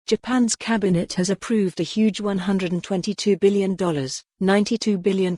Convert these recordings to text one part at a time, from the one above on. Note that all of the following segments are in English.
Japan's cabinet has approved a huge $122 billion, £92 billion,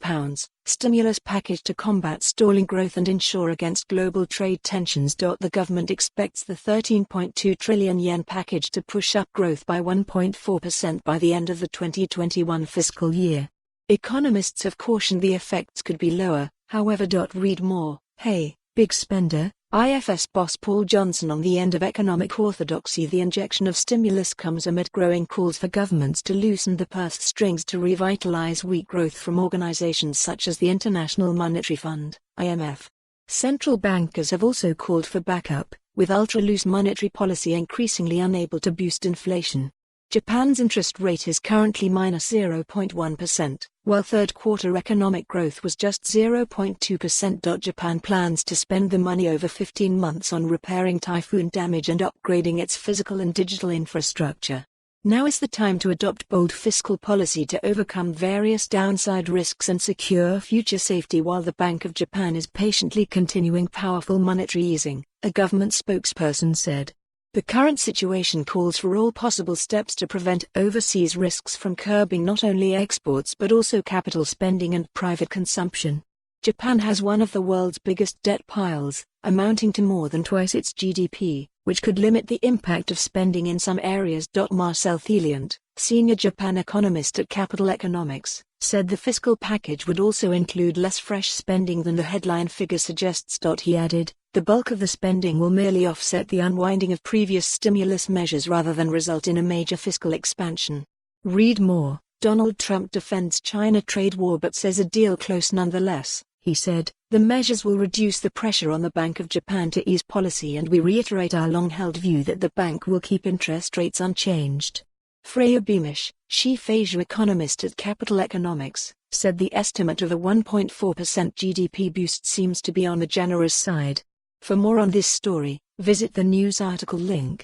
stimulus package to combat stalling growth and ensure against global trade tensions. The government expects the 13.2 trillion yen package to push up growth by 1.4% by the end of the 2021 fiscal year. Economists have cautioned the effects could be lower, however. Read more. Hey, big spender. IFS boss Paul Johnson on the end of economic orthodoxy. The injection of stimulus comes amid growing calls for governments to loosen the purse strings to revitalize weak growth from organizations such as the International Monetary Fund, IMF. Central bankers have also called for backup, with ultra-loose monetary policy increasingly unable to boost inflation. Japan's interest rate is currently -0.1%, while third-quarter economic growth was just 0.2%. Japan plans to spend the money over 15 months on repairing typhoon damage and upgrading its physical and digital infrastructure. Now is the time to adopt bold fiscal policy to overcome various downside risks and secure future safety, while the Bank of Japan is patiently continuing powerful monetary easing, a government spokesperson said. The current situation calls for all possible steps to prevent overseas risks from curbing not only exports but also capital spending and private consumption. Japan has one of the world's biggest debt piles, amounting to more than twice its GDP, which could limit the impact of spending in some areas. Marcel Thieliant, senior Japan economist at Capital Economics, said the fiscal package would also include less fresh spending than the headline figure suggests. He added, the bulk of the spending will merely offset the unwinding of previous stimulus measures rather than result in a major fiscal expansion. Read more. Donald Trump defends China trade war but says a deal close nonetheless. He said, the measures will reduce the pressure on the Bank of Japan to ease policy, and we reiterate our long-held view that the bank will keep interest rates unchanged. Freya Beamish, chief Asia economist at Capital Economics, said the estimate of a 1.4% GDP boost seems to be on the generous side. For more on this story, visit the news article link.